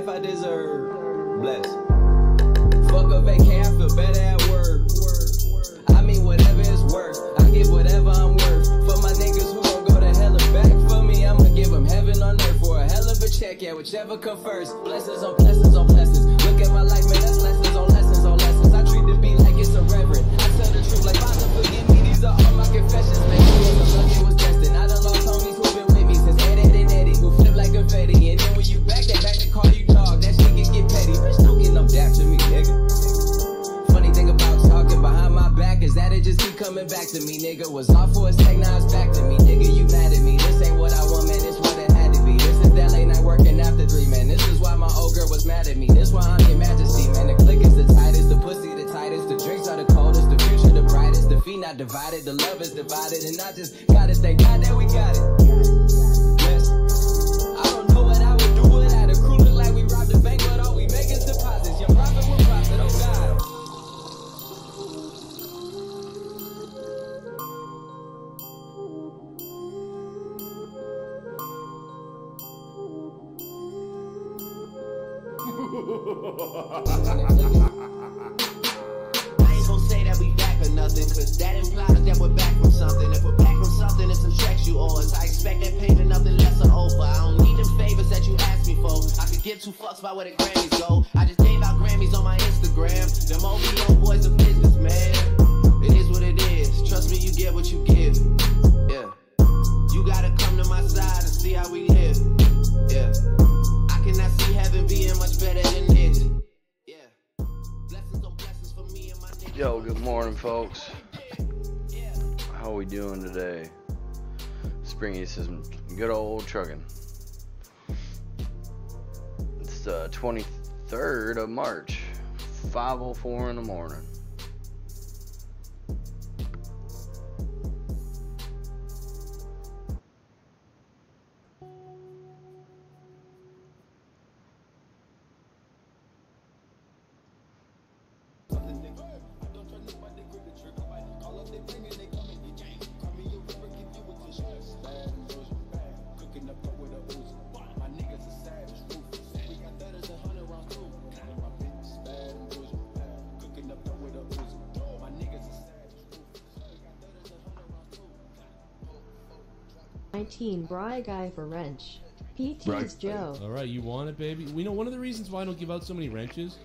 I deserve. Bless. Fuck a vacay, I feel better at work. I mean, whatever it's worth, I give whatever I'm worth. For my niggas who gon' go to hell and back, for me, I'ma give them heaven on earth for a hell of a check, yeah, whichever come first. Blessings on blessings on blessings. Look at my life, man, that's lessons on lessons on lessons. I treat the beat like it's a reverend. I tell the truth like, Father, forgive me, these are all my confessions. Man, it was luck, it was destined. I done lost homies who been with me since Eddie and Eddie, who flip like confetti. And then when you back, they back to call you dog. That shit can get petty. Bitch, don't get no dap to me, nigga. Funny thing about talking behind my back is that it just keep coming back to me, nigga. Was off for a sec, now it's back to me, nigga. You mad at me? This ain't what I want, man. This what it had to be. This is that late night working after 3, man. This is why my old girl was mad at me. This why I'm your majesty, man. The click is the tightest, the pussy the tightest, the drinks are the coldest, the future the brightest, the feet not divided, the love is divided, and I just gotta thank God that we got it. Yes. I don't know what I would do without a crew. Look like we robbed the bank, but all we make is deposits. Your profit will profit, oh God. I ain't gon' say that we back or nothing, cause that implies that we're back from something. If we're back from something, it's some checks you owe us. I expect that payment, nothing less or over. I don't need them favors that you asked me for. I could give 2 fucks about where the Grammys go. I just gave out Grammys on my Instagram. Them OVO boys are business, man. It is what it is. Trust me, you get what you give. Yeah. You gotta come to my side and see how we live. Yeah. I cannot see heaven being much better than it. Yeah. Blessings on blessings for me and my niggas. Yo, good morning, folks. How we doing today? Springy says good old trucking. It's the 23rd of March, 5:04 in the morning. Bry guy for wrench. PT's Joe. Alright, you want it, baby? We know one of the reasons why I don't give out so many wrenches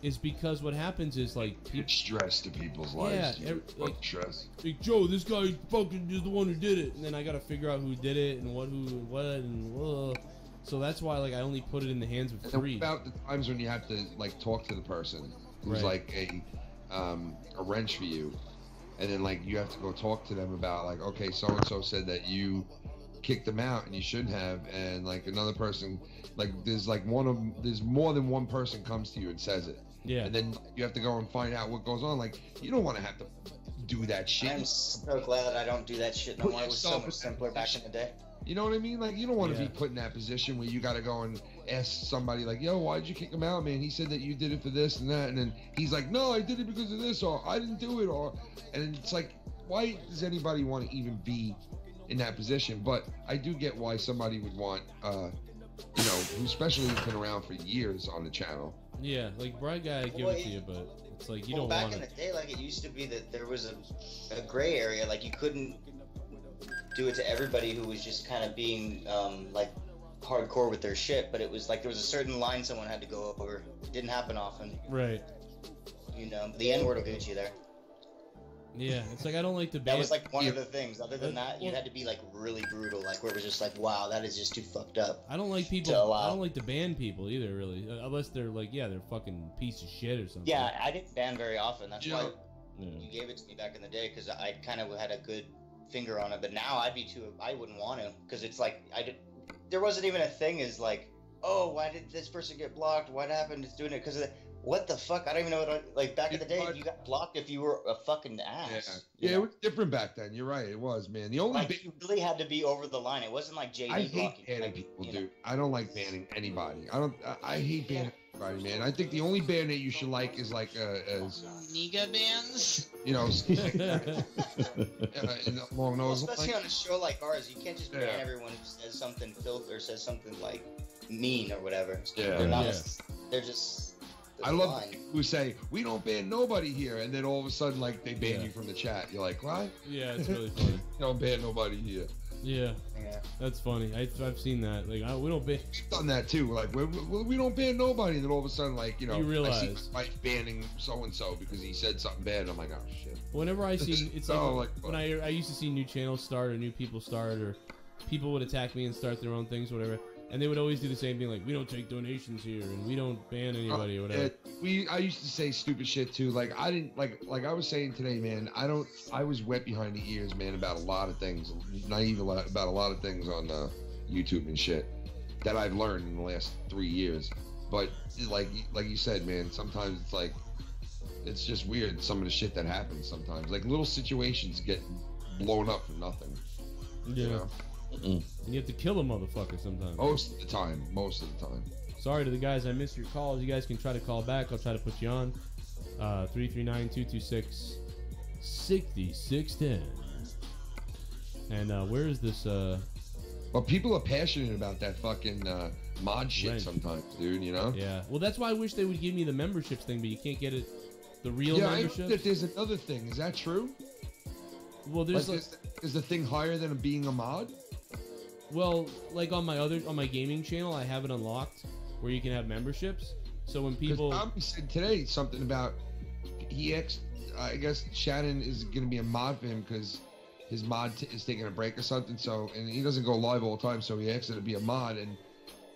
is because what happens is like it's stress to people's lives. Yeah, like stress. Like, Joe, this guy fucking is the one who did it, and then I gotta figure out who did it and what, so that's why like I only put it in the hands of 3. About the times when you have to like talk to the person who's like a wrench for you, and then like you have to go talk to them about like, okay, so and so said that you kicked them out and you shouldn't have, and like another person, like there's more than one person comes to you and says it. Yeah. And then you have to go and find out what goes on. Like, you don't want to have to do that shit. I'm so glad I don't do that shit no more. It was so much simpler back in the day. You know what I mean? Like, you don't want to be put in that position where you got to go and ask somebody like, yo, why'd you kick him out, man? He said that you did it for this and that, and then he's like, no, I did it because of this, or I didn't do it, or, and it's like, why does anybody want to even be in that position? But I do get why somebody would want, you know, who especially has been around for years on the channel. Yeah, like Bright Guy, I give it to you, but it's like you don't want it. Back in the day, like it used to be that there was a gray area, like you couldn't do it to everybody who was just kind of being like hardcore with their shit, but it was like there was a certain line someone had to go over. It didn't happen often. Right. You know, the N-word will get you there. Yeah, it's like I don't like the ban. That was like one of the things. Other than that, you had to be like really brutal, like where it was just like, wow, that is just too fucked up. I don't like people. I don't like to ban people either, really, unless they're like, yeah, they're fucking piece of shit or something. Yeah, I didn't ban very often. That's why you gave it to me back in the day, because I kind of had a good finger on it. But now I wouldn't want to, because it's like there wasn't even a thing as like, oh, why did this person get blocked? What happened? It's doing it because what the fuck? I don't even know what like back in the day. You got blocked if you were a fucking ass. Yeah, it was different back then. You're right. It was, man. The only you really had to be over the line. It wasn't like JD I blocking. hate banning people, dude. I don't like banning anybody. I hate banning anybody, man. I think the only ban that you should like is like Nigga bans. You know, along those especially on a show like ours, you can't just ban everyone who says something filthy or says something like mean or whatever. Yeah, they're not. They're just. I love people who say we don't ban nobody here, and then all of a sudden, like they ban you from the chat. You're like, what? Yeah, it's really funny. Don't ban nobody here. Yeah, that's funny. I've seen that. Like, we don't ban. We've done that too. Like, we don't ban nobody, and then all of a sudden, like, you know, you realize I see my banning so and so because he said something bad. And I'm like, oh shit. Whenever I see, it's like when I used to see new channels start or new people start, or people would attack me and start their own things, whatever. And they would always do the same thing, like, we don't take donations here, and we don't ban anybody, or whatever. I used to say stupid shit too. Like, I didn't like I was saying today, man. I was wet behind the ears, man, about a lot of things, naive about a lot of things on YouTube and shit that I've learned in the last 3 years. But like you said, man, sometimes it's like it's just weird. Some of the shit that happens sometimes, like little situations get blown up for nothing. Yeah. You know? And you have to kill a motherfucker sometimes. Most of the time. Sorry to the guys, I missed your calls. You guys can try to call back. I'll try to put you on. 339-226-6610. And where is this? Well, people are passionate about that fucking mod shit sometimes, dude. You know? Yeah. Well, that's why I wish they would give me the memberships thing, but you can't get it. The real membership. Yeah, there's another thing. Is that true? Well, there's like, is the thing higher than being a mod? Well, like on my gaming channel, I have it unlocked where you can have memberships. So when people Tommy said today something about I guess Shannon is going to be a mod for him because his mod is taking a break or something. So and he doesn't go live all the time, so he asked it to be a mod and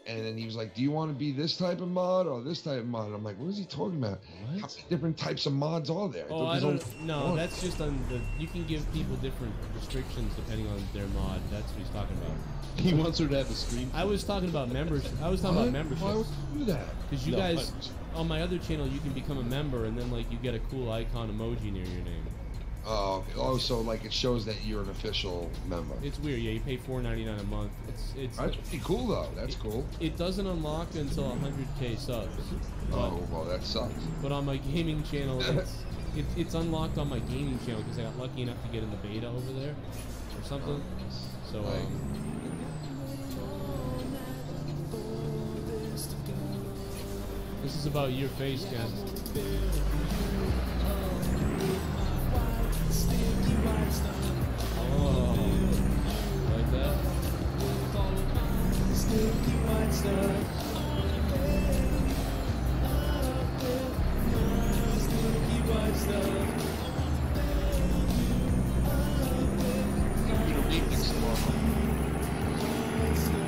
then he was like, "Do you want to be this type of mod or this type of mod?" And I'm like, "What is he talking about? What? How many different types of mods are there?" Oh, I don't. No, that's just on the. You can give people different restrictions depending on their mod. That's what he's talking about. He wants her to have a screen. I was talking about membership. I was talking about memberships. Why would you do that? Because you guys, on my other channel, you can become a member and then like you get a cool icon emoji near your name. Oh, okay. Oh, so like it shows that you're an official member. It's weird, yeah. You pay $4.99 a month. It's that's pretty cool though. That's cool. It doesn't unlock until 100K subs. Oh, well, that sucks. But on my gaming channel, it's unlocked on my gaming channel because I got lucky enough to get in the beta over there or something. So this is about your face, Ken. Oh, like that? Sticky white stuff. Sticky white stuff.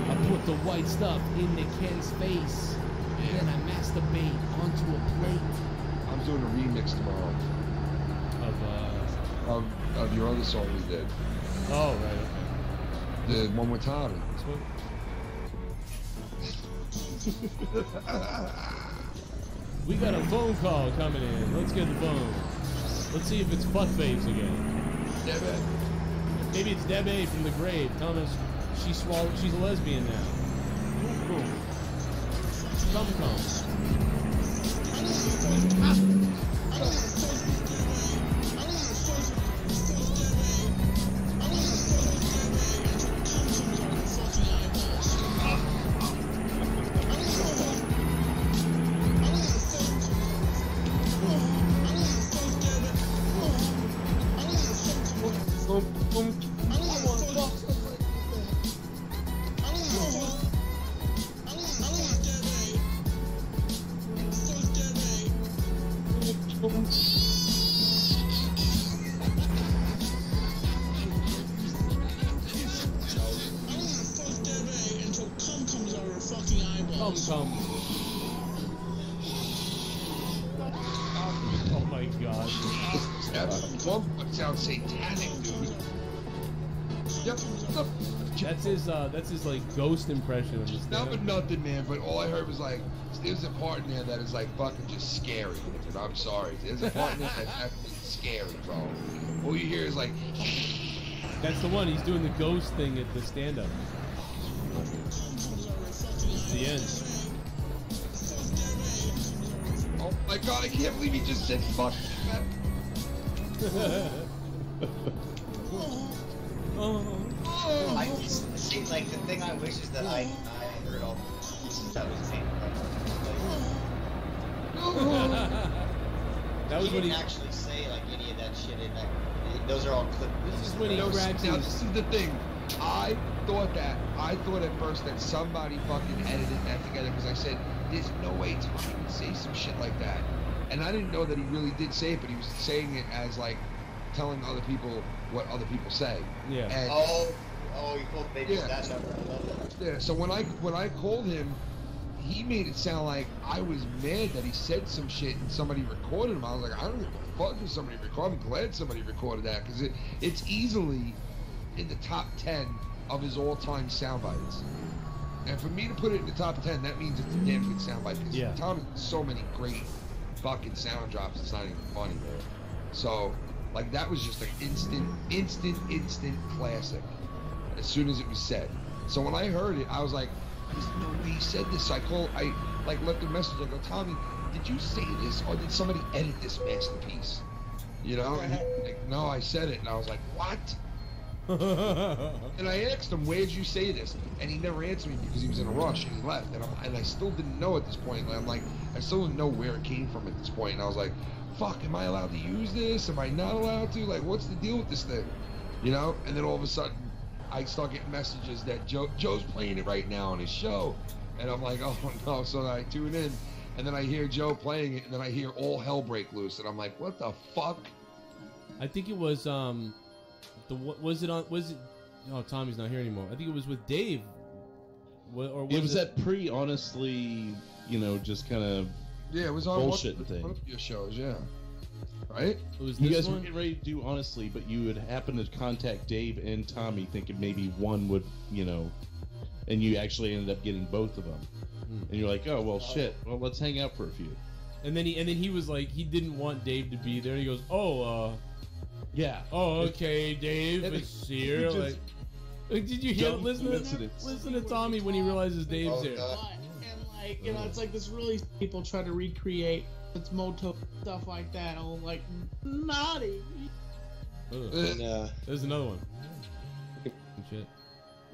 I put the white stuff into Ken's face, and then I masturbate onto a plate. I'm doing a remix tomorrow. Of your other song we did. Oh, right, okay. The one with Tommy. This one? We got a phone call coming in. Let's get the phone. Let's see if it's Buttface again. Debe. Maybe it's Debe from the grave. Telling us she's a lesbian now. Cool. Come. Oh my god. That sounds satanic, dude. Yep. That's his like ghost impression of this. Not for nothing, man. But all I heard was like, there's a part in there that is like fucking just scary. And I'm sorry. There's a part in there that's actually scary, bro. All you hear is like. That's the one. He's doing the ghost thing at the stand-up. The end. Oh my god! I can't believe he just said fuck. I just see, like, the thing I wish is that I heard all the pieces that was made. That was he when didn't he actually say like any of that shit in that. Those are all clips. This is when he cracks Now his... this is the thing. I thought at first that somebody fucking edited that together because I said, there's no way Tommy would say some shit like that. And I didn't know that he really did say it, but he was saying it as like telling other people what other people say. Yeah. And, you pulled baby that number. I love that. yeah. So when I called him, he made it sound like I was mad that he said some shit and somebody recorded him. I was like, I don't give a fuck if somebody recorded. I'm glad somebody recorded that because it's easily in the top 10 of his all-time sound bites. And for me to put it in the top 10, that means it's a damn good sound bite. Because Tom has so many great fucking sound drops, it's not even funny, man. So, like, that was just an instant classic as soon as it was said. So when I heard it, I was like, there's no way he said this. So I left a message. I go, Tommy, did you say this or did somebody edit this masterpiece? You know? And he's like, no, I said it. And I was like, what? And I asked him, where'd you say this? And he never answered me because he was in a rush and he left. And I still didn't know at this point. I'm like, I still didn't know where it came from at this point. And I was like, fuck, am I allowed to use this? Am I not allowed to? Like, what's the deal with this thing? You know? And then all of a sudden, I start getting messages that Joe's playing it right now on his show. And I'm like, oh no. So I tune in and then I hear Joe playing it and then I hear all hell break loose. And I'm like, what the fuck? I think it was, oh, Tommy's not here anymore. I think it was with Dave. It was that honestly, you know, just kind of it was on bullshit thing. One of your shows, yeah. Right? It was you this guys one? were getting ready to do honestly, but you would happen to contact Dave and Tommy thinking maybe one would, you know, and you actually ended up getting both of them. And you're like, oh, well, shit. Well, let's hang out for a few. And then he was like, he didn't want Dave to be there. He goes, yeah. Oh, okay, Dave is here. Like, did you hear? Listen to Tommy when he realizes Dave's here. And like, you know, it's like this really people try to recreate it's Moto stuff like that. Oh, like naughty. There's another one. Shit.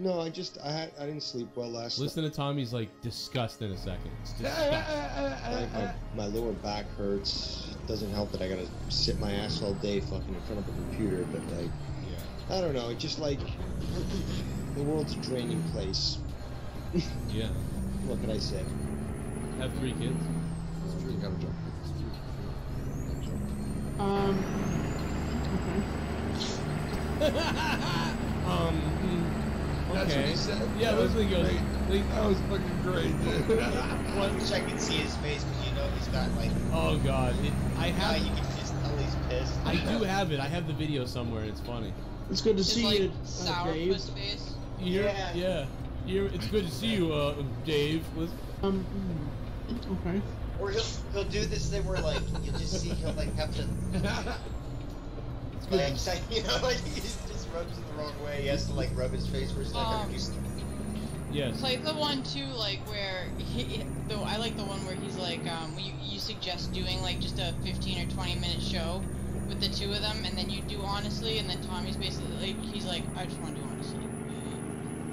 No, I didn't sleep well last night. Listen to Tommy's like disgust in a second. It's disgust. My lower back hurts. It doesn't help that I gotta sit my ass all day fucking in front of a computer, but like, I don't know, it's just like, the world's a draining place. Yeah. What can I say? Have 3 kids. It's true, you gotta jump. That's what he said. Yeah, listen, he goes. That was fucking great, dude. I wish I could see his face because you know he's got like. Oh god, you can just tell he's pissed. I do have it. I have the video somewhere. It's funny. It's good to see you, Dave. Face. Yeah. It's good to see you, Dave. Okay. Or he'll do this thing where like you just see he'll like have to. Like, you know, like he just rubs it the wrong way. He has to like rub his face for a second. Yes. Play the one too, like where I like the one where he's like, you suggest doing like just a 15 or 20 minute show with the two of them, and then you do honestly, and then Tommy's basically like, he's like, I just want to do honestly.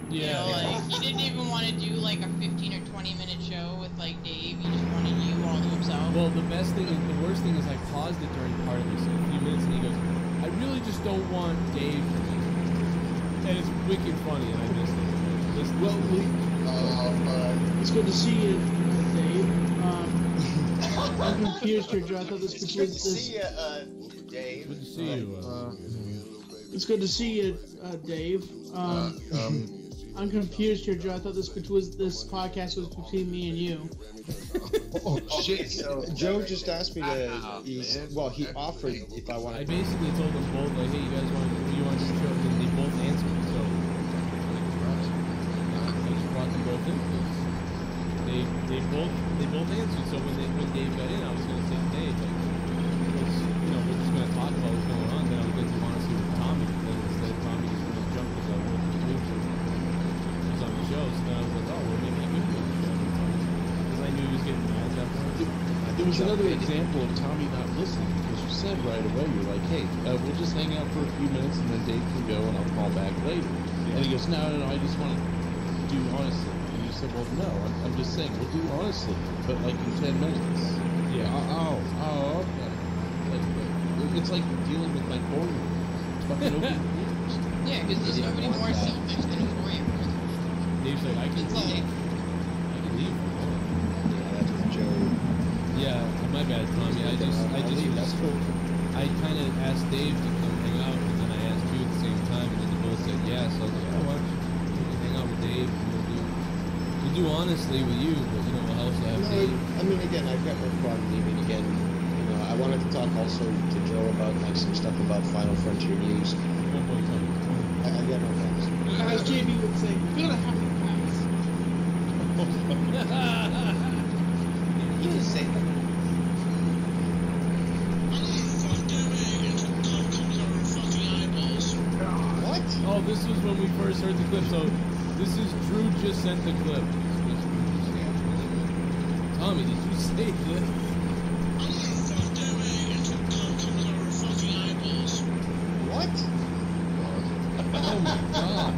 Yeah. You know, like he didn't even want to do like a 15 or 20 minute show with like Dave. He just wanted you all to himself. Well, the worst thing is I paused it during part of this in a few minutes, and he goes, I really just don't want Dave to be. And it's wicked funny, and I missed it. It's good to see you, Dave. I'm confused here, Joe. I thought this was good to see you, Dave. Good to see you. It's good to see you, Dave. I'm confused here, Joe. I thought this podcast was between me and you. Oh shit! So Joe just asked me to. He offered if I wanted. I basically told them both, like, hey, you guys want to do the show? And they both answered. So both answered. So when Dave got in, I was gonna say to Dave, like, we're just gonna talk about what's going on. Then I was going to honestly with Tommy, but then instead Tommy just went jumped because I wanted to do it. He was on the show, so then I was like, oh, well, maybe I could do the show. Because I knew he was getting mad at that point. There was another example of Tommy not listening because you said right away, you're like, hey, we'll just hang out for a few minutes and then Dave can go and I'll call back later. Yeah. And he goes, no, I just want to do honestly. And you said, well, no, I'm just saying, we'll do honestly, but like in 10 minutes. Yeah. Oh, okay. It's like dealing with my 4-year-old. It's fucking open ears. Yeah, because there's nobody more selfish than a 4-year-old. Dave's like, I can leave. Yeah, that's with Joe. Yeah, my bad, Tommy. I kind of asked Dave to come hang out, and then I asked you at the same time, and then you both said yes. So I was like, oh, why don't you hang out with Dave? And we'll do honestly with you, but we'll also have Dave. I mean, again, I've got no problem leaving again. I wanted to talk also to Joe about like some stuff about Final Frontier news. I got no problems. As JB would say, you're gonna have to pass. You just say that. What? Oh, this was when we first heard the clip. So this is Drew just sent the clip. Tommy, did you say this? What? Oh my god.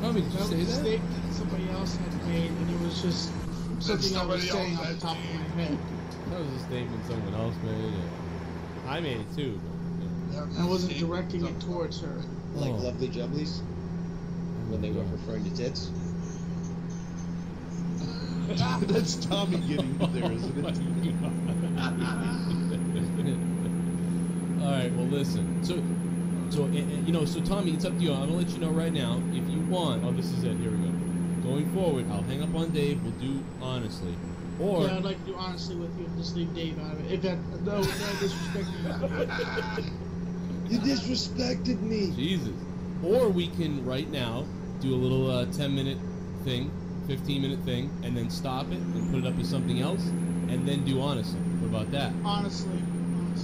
Tommy, did you say that? Statement somebody else had made, and it was just something I was saying off the top of my head. That was a statement someone else made. Yeah. I made it too. But, I wasn't directing it towards her. Like Lovely Jubblies? When they were referring to tits? That's Tommy getting there, isn't it? Alright, well listen. So Tommy, it's up to you. I'm gonna let you know right now. If you want, this is it. Here we go. Going forward, I'll hang up on Dave. We'll do honestly, or yeah, I'd like to do honestly with you and just leave Dave out of it. If that no disrespect you disrespected me. Jesus. Or we can right now do a little 10-minute thing, 15-minute thing, and then stop it and put it up as something else, and then do honestly. What about that? Honestly,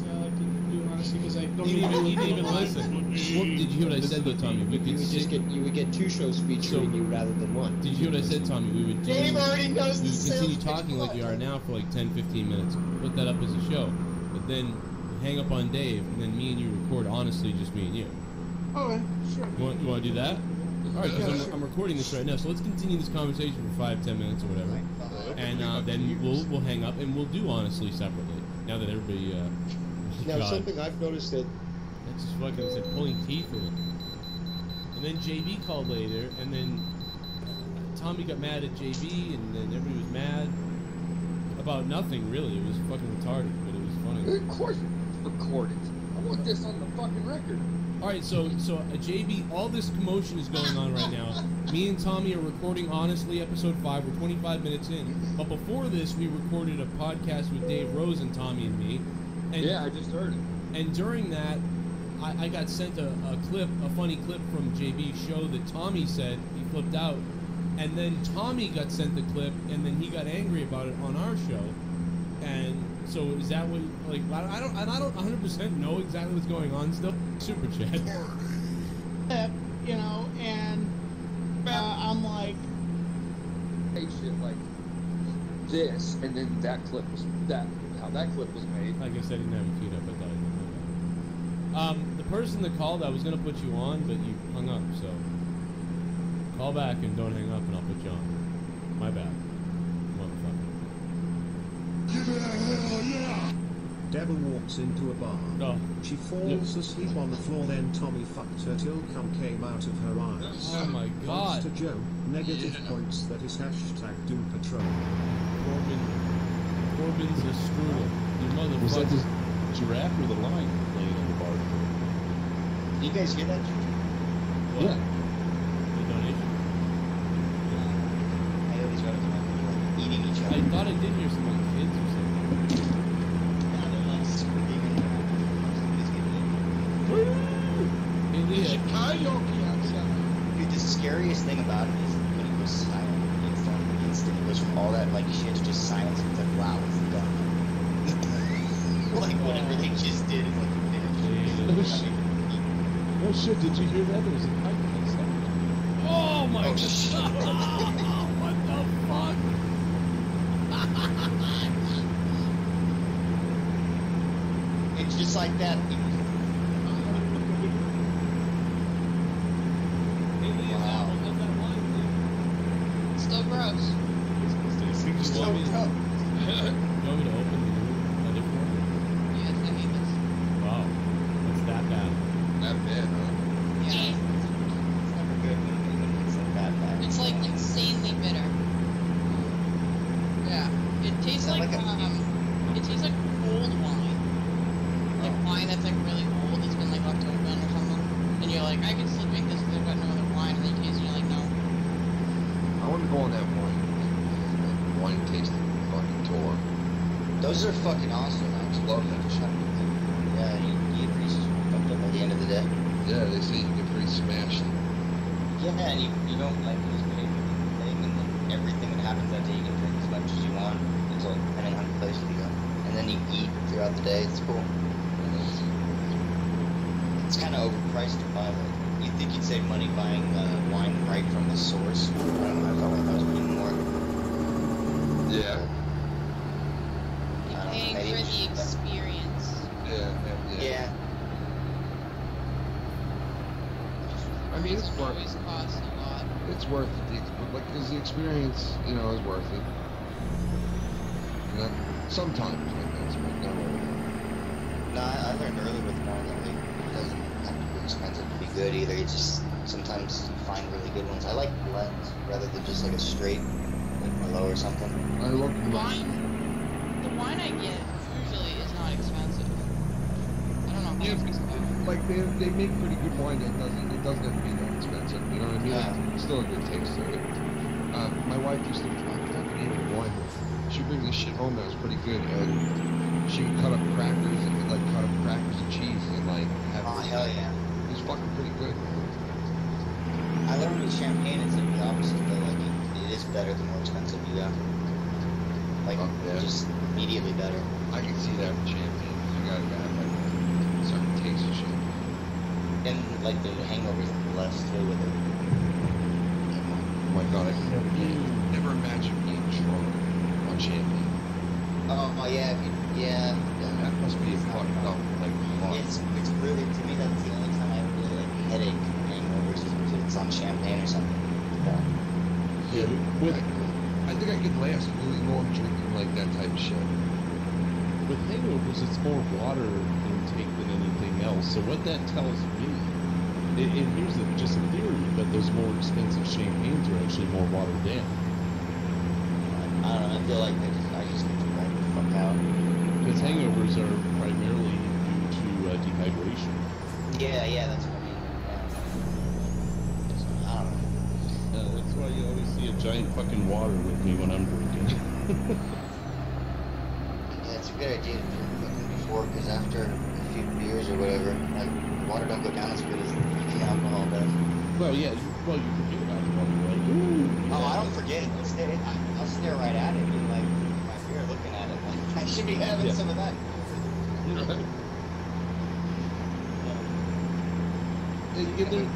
I like to do honestly because I don't You didn't even listen. What, did you hear what I said though, Tommy? You would get 2 shows featuring you rather than 1. Did you hear what I said, Tommy? We would Dave already knows we would continue talking like we are now for like 10-15 minutes. Put that up as a show, but then hang up on Dave, and then me and you record honestly, just me and you. Okay, sure. You want to do that? All right, because I'm recording this right now, so let's continue this conversation for 5-10 minutes or whatever, and then we'll hang up and we'll do honestly separately. Now that everybody. Now something I've noticed that. That's just fucking said pulling teeth with it. And then JB called later, and then Tommy got mad at JB, and then everybody was mad about nothing really. It was fucking retarded, but it was funny. Of course, record it. I want this on the fucking record. Alright, so JB, all this commotion is going on right now. Me and Tommy are recording honestly episode 5. We're 25 minutes in. But before this, we recorded a podcast with Dave Rose and Tommy and me. And, yeah, I just heard it. And during that, I got sent a funny clip from JB's show that Tommy said he flipped out. And then Tommy got sent the clip, and then he got angry about it on our show. And so is that what, like, I don't 100% know exactly what's going on still. Super chat. And I'm like, hey, shit, like this, and then that clip was how that clip was made. Like I said, I didn't have it queued up. I thought I did. The person that called, I was gonna put you on, but you hung up. So call back and don't hang up, and I'll put you on. My bad, motherfucker. Deborah walks into a bar. Oh. She falls asleep on the floor, then Tommy fucked her till cum came out of her eyes. Oh my god. Thanks to Joe, negative points, that is #Doom Patrol. Corbin's a strudel. You motherfucker. Was that the giraffe or the lion laying on the bar? Did you guys hear that? What? Yeah. The donation? I always got it eating each other. I thought I did hear some like kids or something. Hey, Leah. karaoke outside. scariest thing about it is when it goes silent. It's like instant. It goes from all that like shit to just silence. It's like, wow, it's done. Like whatever they just did is like finished. Oh shit, did you hear that? There was a pipe outside. Oh my god! Shit. What the fuck? It's just like that. Wow. Still gross. Still gross. You want me to open the edit for you? Yes, I hate this. Wow. It's that bad. That bad, huh? Yeah. It's never good when it's like that bad. It's like insanely bitter. Yeah. It tastes Is that like, like it tastes like old wine. Like wine that's like really old, it's been like left open or something. And you're like, I could still drink this because I've got no other wine, and then you taste it and you're like, no. I want to go on that wine tasting fucking tour. Those are fucking awesome, actually. Love that shit. Yeah, you get pretty fucked up at the end of the day. Yeah, they say you get pretty smashed. Yeah, and you don't like lose weight or anything, and then everything that happens that day you can drink as much as you want, until depending on the place you go. And then you eat throughout the day. It's cool. It's kind of overpriced to buy. Like, you'd think you'd save money buying wine right from the source. I don't know. I felt like that was paying more. Yeah. You're paying for the experience. Yeah. I mean, it's worth Always costs a lot. It's worth it, like, because the experience, you know, is worth it. Sometimes, like that's not always. No, I learned early with wine that it doesn't have to be expensive to be good either. You just sometimes you find really good ones. I like blends rather than just like a straight like Merlot or something. I love The wine I get usually is not expensive. I don't know how much it's about. Like they make pretty good wine that it doesn't have to be that expensive. You know what I mean? Like, it's still a good taste to it. My wife used to make wine. She brings this shit home that was pretty good, and she would cut up crackers and cut up crackers and cheese and like have. Oh hell yeah! It was fucking pretty good. I learned with champagne it's like the opposite though. Like it is better the more expensive you go. Like just immediately better. I can see that with champagne. You gotta have like a certain taste of shit. And like the hangovers less too with it. Oh my god, I can never imagine being drunk on champagne. Oh yeah, yeah. That must be a fucked up like fun. It's really, to me that's the only time I have really like headache hangovers if it's on champagne or something. Yeah, I think I could last really long drinking like that type of shit. With hangovers, it's more water intake than anything else. So what that tells me, and here's just a theory, but those more expensive champagnes are actually more watered down. I don't know. I feel like I just get to right the fuck out. Because hangovers are primarily due to dehydration. Yeah, that's what I mean. Yeah. I don't know. That's why you always see a giant fucking water with me when I'm drinking. Yeah, it's a good idea to drink fucking before, because after a few beers or whatever, like water don't go down as good as the alcohol does. Well, yeah, you forget about the water, right? Ooh, Oh, I don't forget it. I'll stare right at it and like my beer looking at it. Like, I should be having some of that.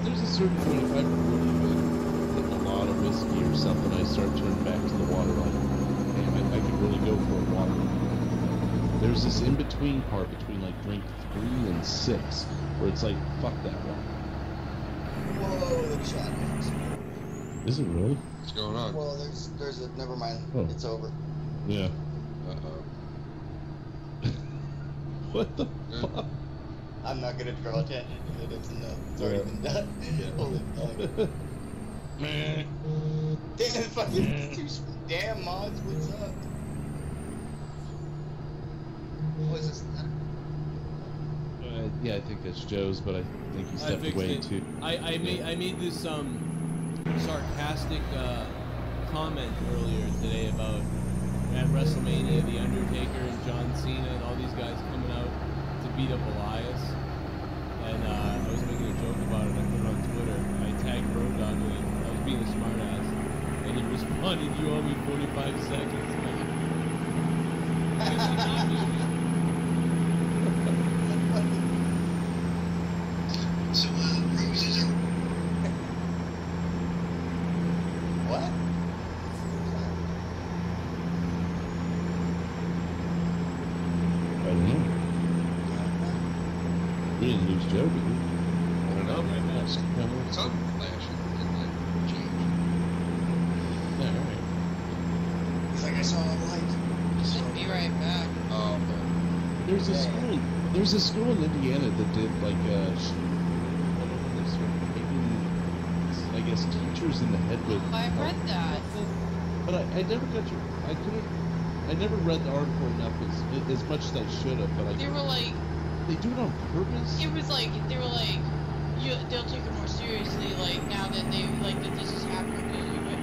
There's a certain point, if I've really been hitting a lot of whiskey or something, I start turning back to the water like, man, I could really go for a water. There's this in-between part between like drink 3 and 6, where it's like, fuck that one. Whoa, the chat. Is it really? What's going on? Well, there's a, never mind. Oh. It's over. Yeah. Uh-oh. What the fuck? I'm not gonna draw attention to it. It's enough. It's already been done. Holy fuck. Damn, fucking damn mods, what's up? What is this? Yeah, I think that's Joe's, but I think he stepped away too. I made this sarcastic comment earlier today about at WrestleMania, The Undertaker and John Cena and all these guys coming out to beat up Elias. And I was making a joke about it. I put it on Twitter. I tagged Road Dogg in it. responded, you owe me 45 seconds. So, roses are... What? I don't know. We didn't lose Joe, did we? I don't know. Something flashing and then change. Alright. It's like I saw a light. Should be right back. Oh, okay. There's a school in Indiana that did like I guess teachers in the head with. Oh, I read that. But I never got your. I never read the article enough as much as I should have. But They were like. They do it on purpose. It was like they were like, they'll take it more seriously. Like now that they like that this has happened.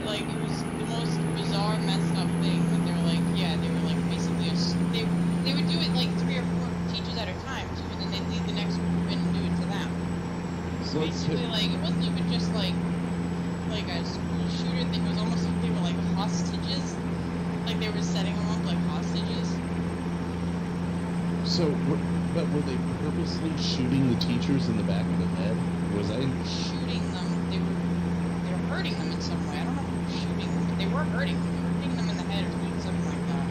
Like it was the most bizarre, messed up thing. But they were like, yeah, they were like basically they would do it like 3 or 4 teachers at a time too, and then they'd lead the next group and do it to them. So basically, like it wasn't even just like a school shooter thing. It was almost like they were like hostages. Like they were setting them up like hostages. So, but were they purposely shooting the teachers in the back of the head? Was I shooting them? They were hurting them in some way. I don't know if they were shooting them, but they were hurting them. They were hitting them in the head or doing something like that.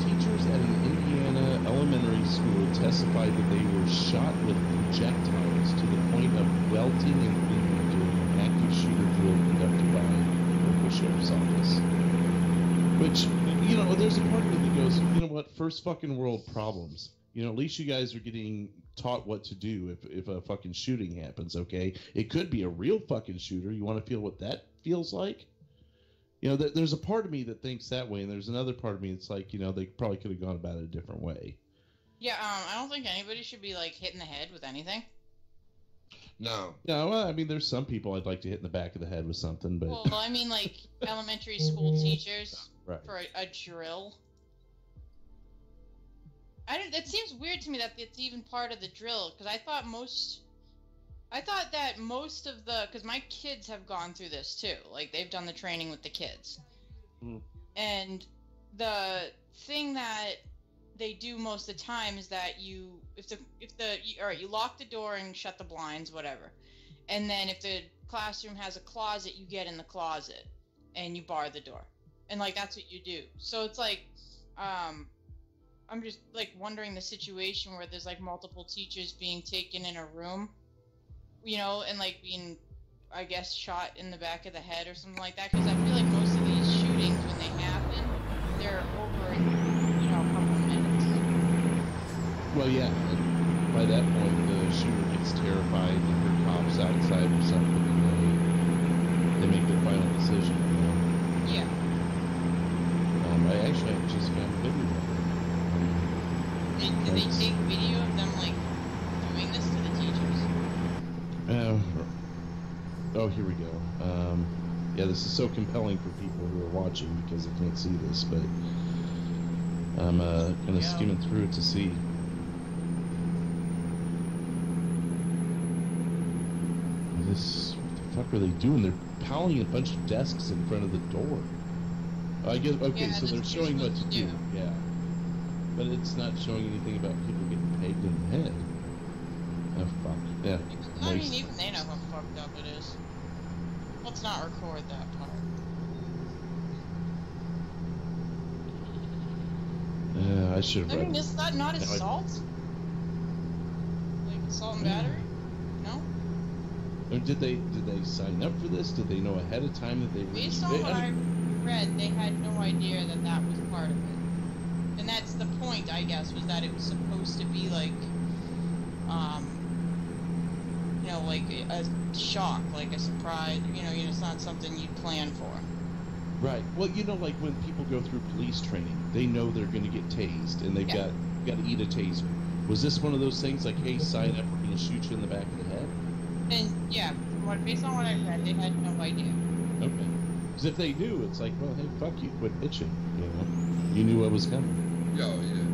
Teachers at an Indiana elementary school testified that they were shot with projectiles to the point of welting and bleeding during an active shooter drill conducted by the local sheriff's office. Which, you know, there's a part of me that goes, you know what, first fucking world problems. You know, at least you guys are getting taught what to do if a fucking shooting happens, okay? It could be a real fucking shooter. You want to feel what that feels like? You know, there's a part of me that thinks that way, and there's another part of me that's like, you know, they probably could have gone about it a different way. Yeah, I don't think anybody should be, like, hit in the head with anything. No. No, well, I mean, there's some people I'd like to hit in the back of the head with something, but... Well, I mean, like, elementary school teachers right. for a drill. It seems weird to me that it's even part of the drill, because I thought that most of the... Because my kids have gone through this, too. Like, they've done the training with the kids. Mm. And the thing that they do most of the time is that you lock the door and shut the blinds, whatever. And then if the classroom has a closet, you get in the closet and you bar the door. And, like, that's what you do. So it's like... I'm just, like, wondering the situation where there's, like, multiple teachers being taken in a room, you know, and, like, being, I guess, shot in the back of the head or something like that, because I feel like most of these shootings, when they happen, they're over in, you know, a couple of minutes. Well, yeah, by that point, the shooter gets terrified, and there are cops outside or something, and they make their final decision, you know? Yeah. I actually just found a video of it. Did they take video of them, like, doing this to the teachers? Oh, here we go. Yeah, this is so compelling for people who are watching because they can't see this, but I'm kind of skimming through it to see. What the fuck are they doing? They're piling a bunch of desks in front of the door. I guess, okay, so they're showing what to do. Yeah. But it's not showing anything about people getting pegged in the head. Oh, fuck. Yeah. I mean, even they know how fucked up it is. Let's not record that part. I should have read. I mean, is that not assault? Like, assault and battery? No? Or did they sign up for this? Did they know ahead of time that they were... Based on what I read, they had no idea that that was part of it. And that's the point, I guess, was that it was supposed to be like, you know, like a shock, like a surprise, you know, it's not something you'd plan for. Right. Well, you know, like when people go through police training, they know they're going to get tased, and they've got to eat a taser. Was this one of those things like, hey, sign up, we're going to shoot you in the back of the head? And, yeah, based on what I read, they had no idea. Okay. Because if they knew, it's like, well, hey, fuck you, quit bitching, you know? You knew what was coming. Oh, yeah.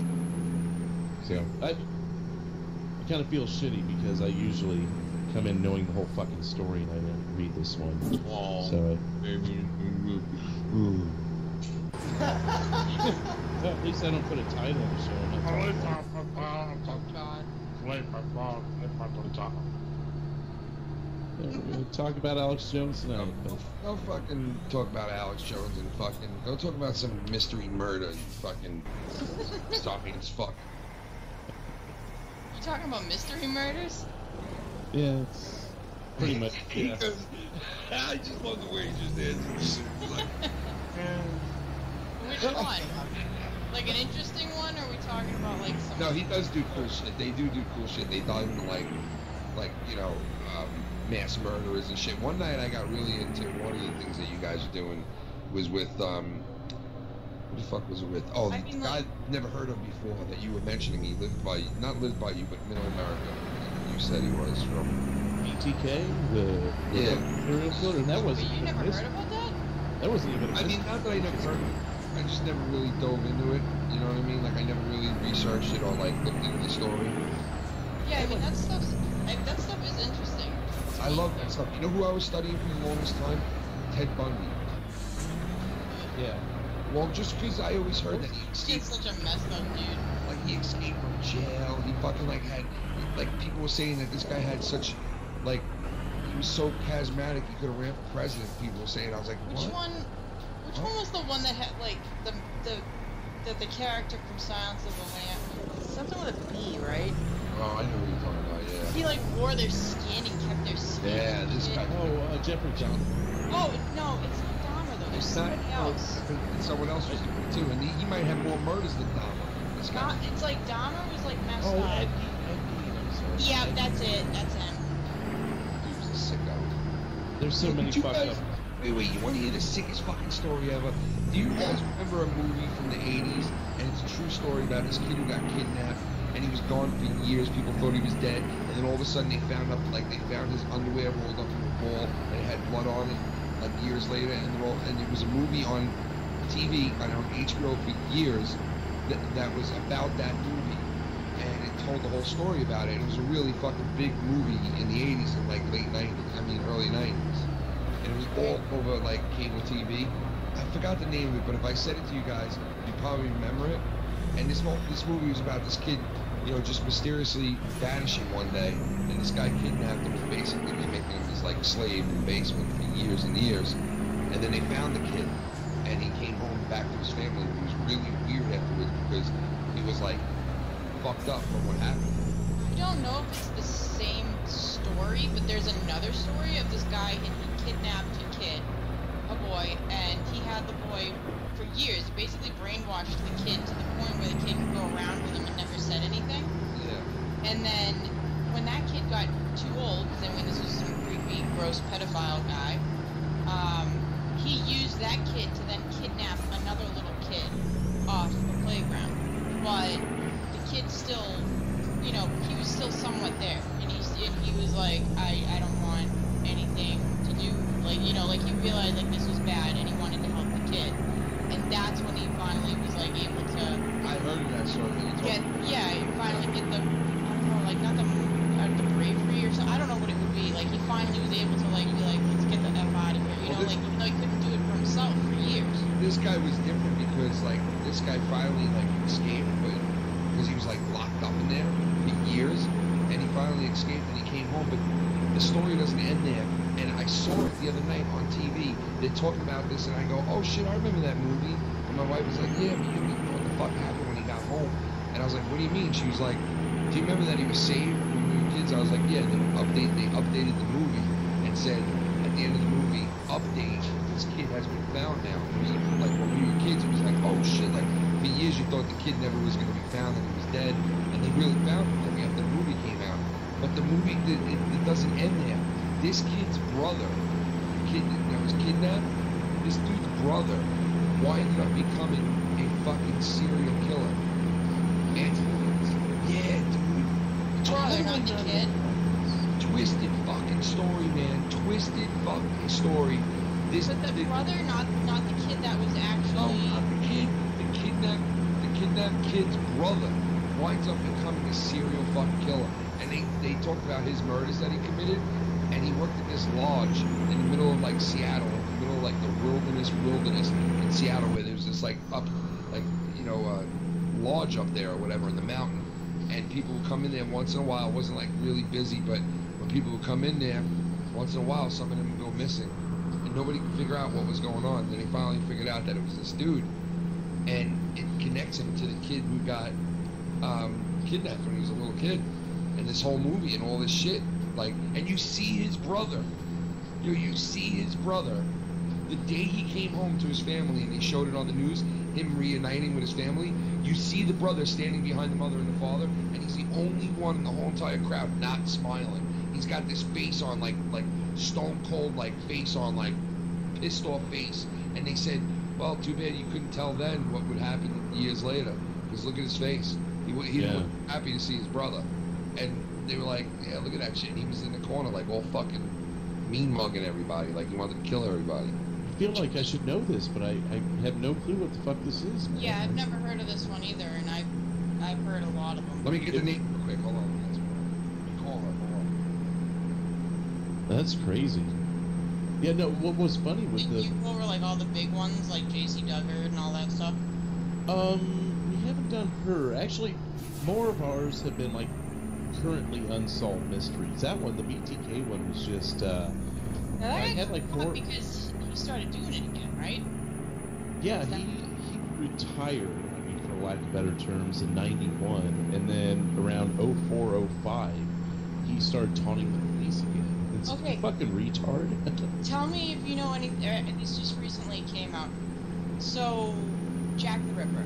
So, I kind of feel shitty because I usually come in knowing the whole fucking story, and I didn't read this one. So well, at least I don't put a title on the show. We'll talk about Alex Jones tonight. Go fucking talk about Alex Jones and fucking go talk about some mystery murder and fucking stopping as fuck. You talking about mystery murders? Yeah, it's pretty much. Yeah. I just love the way he just answered. Like, Which one? Like an interesting one, or are we talking about like some? no, he does do cool shit. They do cool shit. They dive into like you know, mass murderers and shit. One night I got really into one of the things that you guys are doing was with who the fuck was it with? Oh, the guy I've never heard of before that you were mentioning. He not lived by you, but Middle America. You said he was from BTK, and that wasn't. But you never heard about that? That wasn't even. I mean, not that I never heard of it. I just never really dove into it. You know what I mean? Like I never really researched it or like looked into the story. Yeah, I mean that stuff is interesting. I love that stuff. You know who I was studying for the longest time? Ted Bundy. Yeah. Well, just because I always heard that he escaped. He's such a messed up dude. Like he escaped from jail. He fucking like had, like people were saying that this guy had such, like, he was so charismatic he could have ran for president. People were saying. I was like, what? Which one was the one that had like the character from Silence of the Lambs? Something with a B, right? Oh, I know what you're talking about. Yeah. He like wore their skin and kept their skin. Yeah, this guy. Oh, Jeffrey Johnson. Oh no, it's not Dahmer though. There's somebody else. Someone else was doing it too, and he might have more murders than Dahmer. This guy. It's like Dahmer was like messed up. Eddie. Yeah, that's it. That's him. He was a sicko. There's so many fucked up. Wait, you want to hear the sickest fucking story ever? Do you guys remember a movie from the 80s, and it's a true story about this kid who got kidnapped, and he was gone for years, people thought he was dead, and then all of a sudden they found his underwear rolled up in a ball, and it had blood on it, like years later, and it was a movie on TV, on HBO for years, that was about that movie, and it told the whole story about it. It was a really fucking big movie in the 80s and like early 90s. And it was all over like cable TV. I forgot the name of it, but if I said it to you guys, you'd probably remember it. And this movie was about this kid, you know, just mysteriously vanishing one day, and this guy kidnapped him and basically was making him his like slave in the basement for years and years. And then they found the kid, and he came home back to his family. And it was really weird afterwards because he was like fucked up from what happened. I don't know if it's the same story, but there's another story of this guy, and he kidnapped a boy, and he had the boy for years, basically brainwashed the kid to the point where the kid could go around with him and never said anything. Yeah. And then when that kid got too old, because I mean this was some creepy, gross pedophile guy, he used that kid to then kidnap another little kid off the playground. But the kid still, you know, he was still somewhat there, and he was like, I don't want anything to do, like, you know, like he realized like this was bad, and he wanted to help the kid, and that's when he finally was like able to. I heard that story. Finally get the, I don't know, like not the bravery or something. I don't know what it would be. Like he finally was able to like be like, let's get the F out of here, you know, like even though he couldn't do it for himself for years. This guy was different because like this guy finally like escaped, but because he was like locked up in there for years, and he finally escaped and he came home. But the story doesn't end there. And I saw it the other night on TV. They're talking about this, and I go, "Oh shit, I remember that movie." And my wife was like, "Yeah, but you don't know what the fuck happened when he got home." And I was like, "What do you mean?" She was like, "Do you remember that he was saved when we were kids?" I was like, "Yeah." They updated the movie and said at the end of the movie, "Update: this kid has been found now." It was like when we were kids, it was like, "Oh shit!" Like for years, you thought the kid never was going to be found and he was dead, and they really found him after the movie came out. But the movie it doesn't end there. This kid's brother, the kid that was kidnapped, this dude's brother winded up becoming a fucking serial killer. And yeah, dude. Brother, not the kid. Twisted fucking story, man. Twisted fucking story. But the brother, not the kid that was actually. No, not the kid. The kidnapped kid's brother winds up becoming a serial fucking killer. and they talked about his murders that he committed, and he worked at this lodge in the middle of like Seattle, in the middle of like the wilderness in Seattle, where there's this like up, like lodge up there or whatever in the mountain, and people would come in there once in a while. It wasn't like really busy, but when people would come in there, once in a while, some of them would go missing, and nobody could figure out what was going on. Then they finally figured out that it was this dude, and it connects him to the kid who got kidnapped when he was a little kid, and this whole movie and all this shit. Like, and you see his brother. You see his brother the day he came home to his family, and they showed it on the news, him reuniting with his family. You see the brother standing behind the mother and the father, and he's the only one in the whole entire crowd not smiling. He's got this face on, like stone cold, like face on, like pissed off face. And they said, well, too bad you couldn't tell then what would happen years later, because look at his face. He was happy to see his brother. And they were like, yeah, look at that shit. And he was in the corner, like, all fucking mean-mugging everybody, like he wanted to kill everybody. I feel like I should know this, but I have no clue what the fuck this is, man. Yeah, I've never heard of this one either, and I've heard a lot of them. Let me get the name real quick. Hold on. Call her. Hold on. That's crazy. Yeah, no, what was funny was Did you go over, like, all the big ones, like J.C. Duggar and all that stuff? We haven't done her. Actually, more of ours have been, like, currently unsolved mysteries. That one, the BTK one, was just, I had, like, four... Because he started doing it again, right? Yeah, he retired, I mean, for lack of better terms, in 91, and then around 04, 05, he started taunting the police again. It's okay. Fucking retard. Tell me if you know any. This just recently came out. So, Jack the Ripper.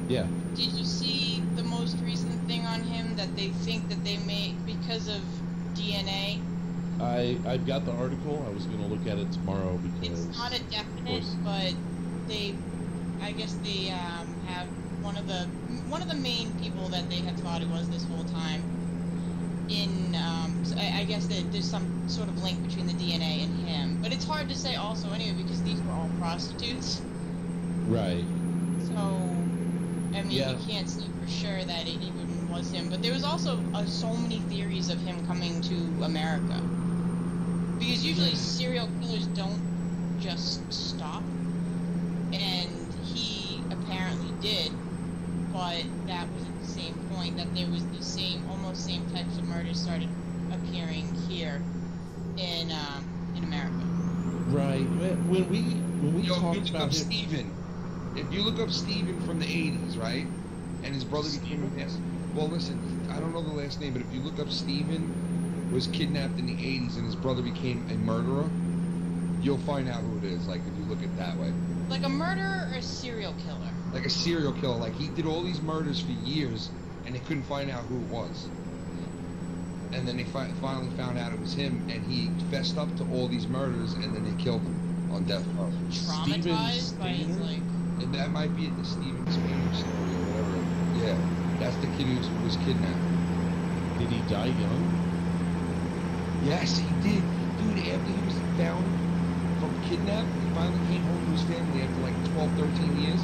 Yeah. Did you see the most recent thing on him that they think that they made because of DNA? I've got the article. I was going to look at it tomorrow because it's not a definite, but I guess they have one of the main people that they had thought it was this whole time. So I guess that there's some sort of link between the DNA and him, but it's hard to say also anyway because these were all prostitutes. Right. So, I mean, you can't say for sure that it even was him, but there was also so many theories of him coming to America. Because usually serial killers don't just stop, and he apparently did, but that was at the same point that there was the almost same types of murders started appearing here in America. Right. When we talked about Steven, if you look up Steven from the 80s, right, and his brother became a mess. Well, listen, I don't know the last name, but if you look up Steven was kidnapped in the 80s and his brother became a murderer, you'll find out who it is, like, if you look at it that way. Like a murderer or a serial killer? Like a serial killer. Like, he did all these murders for years, and they couldn't find out who it was. And then they finally found out it was him, and he fessed up to all these murders, and then they killed him on death row. Traumatized by his, like... And that might be the Steven Spader story or whatever. Yeah, that's the kid who was kidnapped. Did he die young? Yes, he did. Dude, after he was found from kidnapped, he finally came home to his family after like 12, 13 years,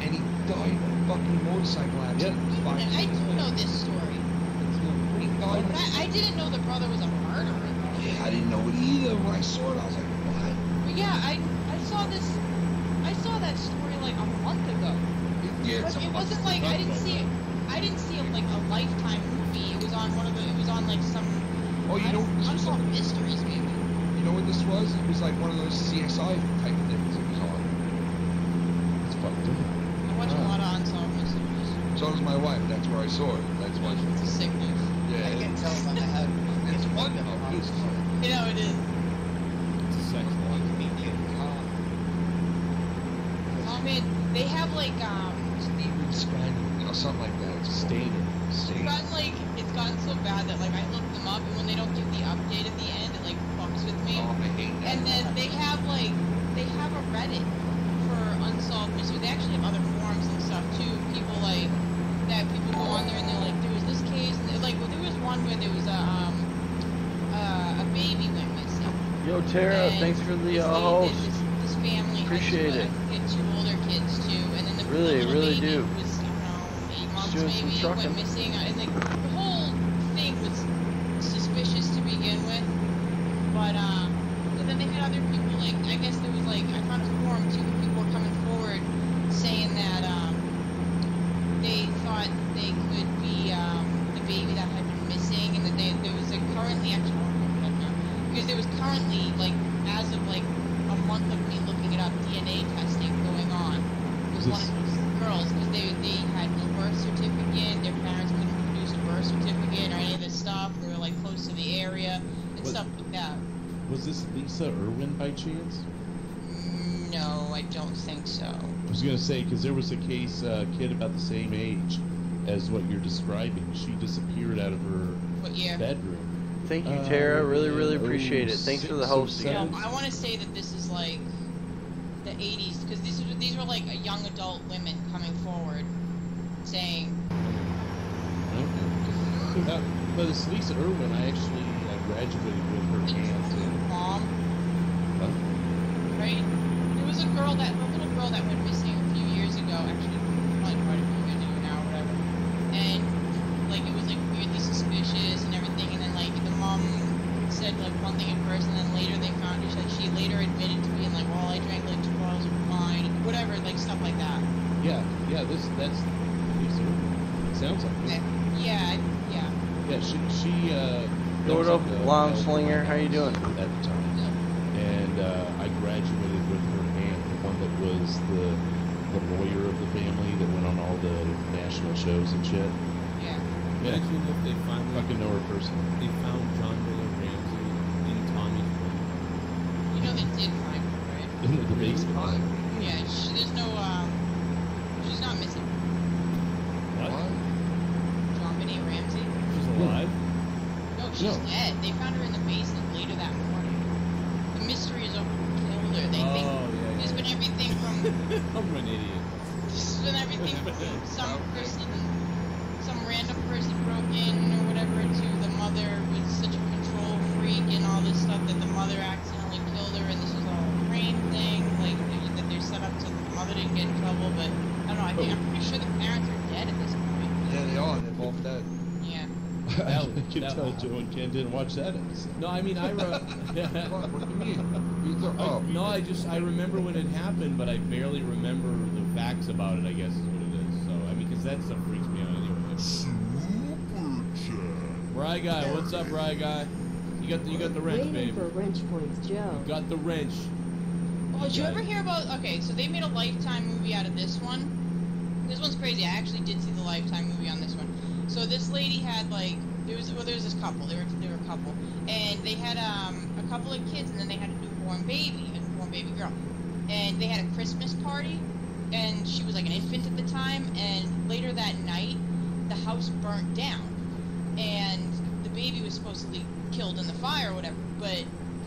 and he died in a fucking motorcycle accident. Yep. I do know this story. But I didn't know the brother was a murderer. Yeah, I didn't know it either. When I saw it, I was like, what? But yeah, I saw that story like a month ago. Yeah, but it wasn't like I didn't see it like a Lifetime movie. It was on like some unsolved mysteries maybe. You know what this was? It was like one of those CSI type things it was on. It's fucked up. I watch a lot of unsolved mysteries. So does my wife. That's where I saw it. That's why. It's a sickness. Yeah. I can tell by how it's wonderful. You know it is. It's a sex one. I mean, they have like Steven Spaniel, something like that. It's Stainer. It's gotten so bad that like I look them up, and when they don't give the update at the end, it like fucks with me. Oh, I hate that. And then they have a Reddit for unsolved mysteries. They actually have other forums and stuff too. People go on there and they're like, there was this case, and there was one where there was a baby went missing. Yo, Tara, thanks for the host. This family appreciate it. Had two older kids too, and then the really baby do. was 8 months doing maybe, some trucking. went missing, and like the whole thing was But so then they had other people, like, I guess there was, like, I found a forum too, where people were coming forward saying that they thought they could be the baby that had been missing, and that there was like currently, actually, because there was currently, like, as of like a month of me looking it up, DNA testing going on with one of these girls, because they had no birth certificate, their parents couldn't produce a birth certificate or any of this stuff, they were like close to the area and stuff like that. Was this Lisa Irwin by chance? No, I don't think so. I was gonna say, because there was a case, kid about the same age as what you're describing. She disappeared out of her bedroom. Thank you, Tara. Really appreciate it. Thanks for the hosting. No, I want to say that this is like the 80s, because these were like young adult women coming forward saying. Okay. But it's Lisa Irwin. I actually graduated with her aunt and mom. Right? There was a little girl that went missing a few years ago. Actually, probably quite a few years ago now, or whatever. And like it was like weirdly suspicious and everything. And then like the mom said like one thing at first, and then later they found her. She later admitted to being like, "Well, I drank like 2 bottles of wine, whatever, like stuff like that." Yeah. That's Lisa Irwin. It sounds like it. Yeah. Yeah. She What up, Lawn Slinger? How you doing? At the time. And I graduated with her aunt, the one that was the lawyer of the family that went on all the national shows and shit. Yeah. Imagine if they finally fucking know her personally. They found John Miller Ramsey in Tommy's room. You know they did find her, right? In the basement. Yeah. There's no. She's not missing. What? John Benet Ramsey. She's alive. No, she's dead. They found her in the basement later that morning. The mystery is over who killed her. They think there's been everything from. I'm an idiot. There's been everything from some random person broke in or whatever to the mother was such a control freak and all this stuff that the mother accidentally killed her, and this was all a crane thing, like that they're set up so that the mother didn't get in trouble. But I don't know. I'm pretty sure the parents are dead at this point. Yeah, they are. They're both dead. Yeah. I can tell Joe and Ken didn't watch that episode. No, I mean What do you mean? I remember when it happened, but I barely remember the facts about it, I guess is what it is. So, I mean, because that stuff freaks me out anyway. Rye Guy, what's up, Rye Guy? You got the wrench, babe. Waiting for wrench points, Joe. You got the wrench. Oh, did you ever hear about? Okay, so they made a Lifetime movie out of this one. This one's crazy. I actually did see the Lifetime movie on this one. So this lady had like there was this couple. They were a couple, and they had a couple of kids, and then they had a newborn baby girl, and they had a Christmas party, and she was like an infant at the time, and later that night, the house burnt down, and the baby was supposedly killed in the fire or whatever, but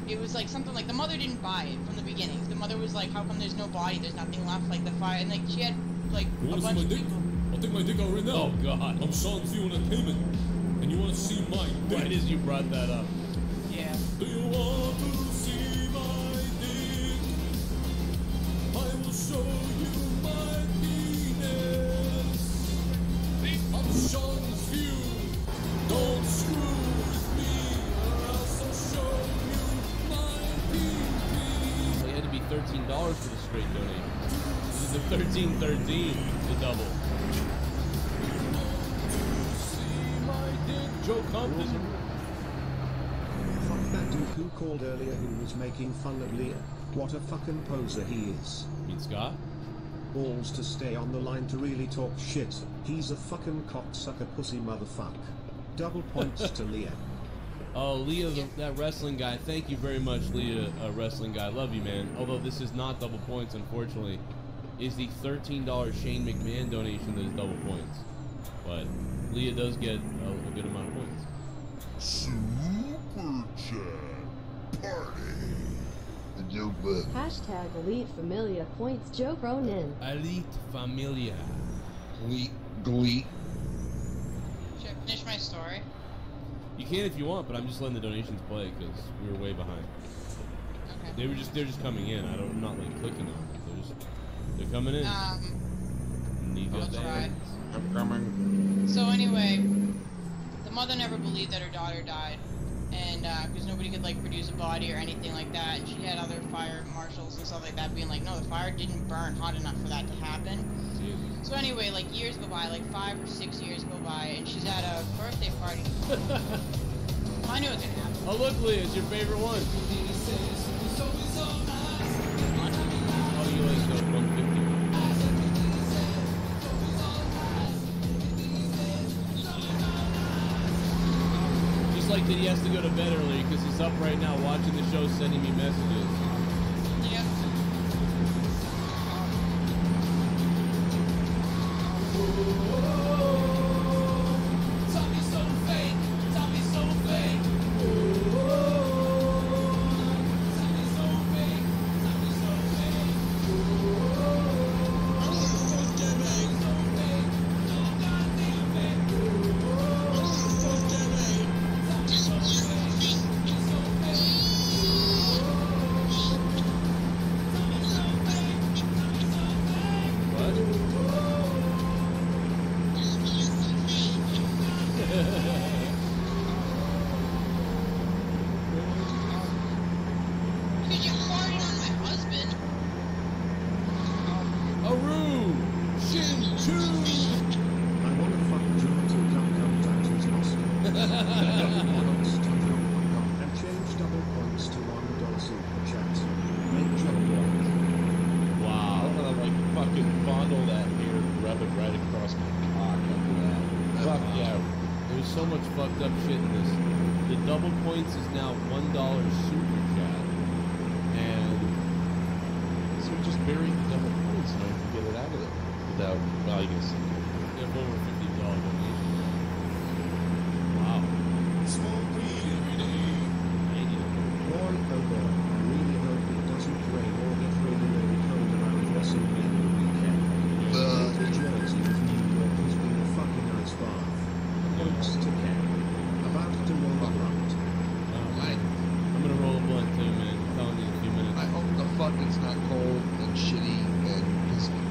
it was like something like the mother didn't buy it from the beginning. The mother was like, "How come there's no body? There's nothing left, like the fire," and like she had like a bunch of people. I'll take my dick out right now. Oh God! I'm Sean Theo Entertainment, and you want to see my dick? Why did you brought that up? Yeah. Do you want to see my dick? I will show you my penis. I'm Sean's View. Don't screw with me, or else I'll show you my penis. It had to be $13 for the straight donation. This is a $13.13 to double. Joe Kump is Fuck that dude who called earlier who was making fun of Leah. What a fucking poser he is. You mean Scott? Balls to stay on the line to really talk shit. He's a fucking cocksucker pussy motherfucker. Double points to Leah. Oh, Leah, that wrestling guy. Thank you very much, Leah, wrestling guy. Love you, man. Although this is not double points, unfortunately. Is the $13 Shane McMahon donation that is double points. But Leah does get a good amount of points. Super Chat Party. Hashtag Elite Familia points Joe Cronin. Elite Familia. Glee. Should I finish my story? You can if you want, but I'm just letting the donations play because we were way behind. Okay. They're just coming in. I'm not like clicking on them. They're coming in. I'll try. I'm coming. So anyway, the mother never believed that her daughter died, and because nobody could like produce a body or anything like that, and she had other fire marshals and stuff like that being like, no, the fire didn't burn hot enough for that to happen. So anyway, like years go by, like 5 or 6 years go by, and she's at a birthday party. I knew it was gonna happen. Oh look, Leah, it's your favorite one. Oh, you like the 150. Just like that he has to go to bed early because he's up right now watching the show, sending me messages. Yep.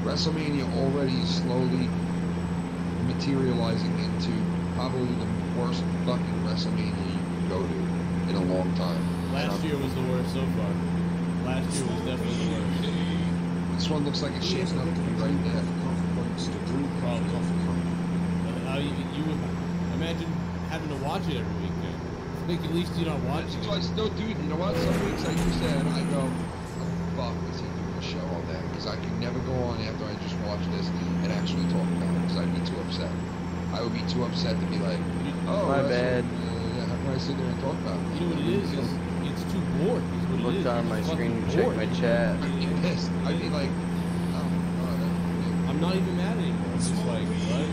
WrestleMania already is slowly materializing into probably the worst fucking WrestleMania you can go to in a long time. Last year was the worst so far. Last year was definitely the worst. This one looks like it's shaping up to be right there. You would imagine having to watch it every week then. I think at least you don't watch it. So I still do, you know what? Some weeks, like you said, I go, fuck, is he doing a show all day? Because I can never go on after I just watch this and actually talk about it, because I'd be too upset. I would be too upset to be like, oh, my bad. How can I sit there and talk about it? You know what it is? It's too bored. Is what Look it is. down my screen and check my chat. I'd be pissed. I'd be like, oh, God. I'm not even mad anymore. It's just like, what?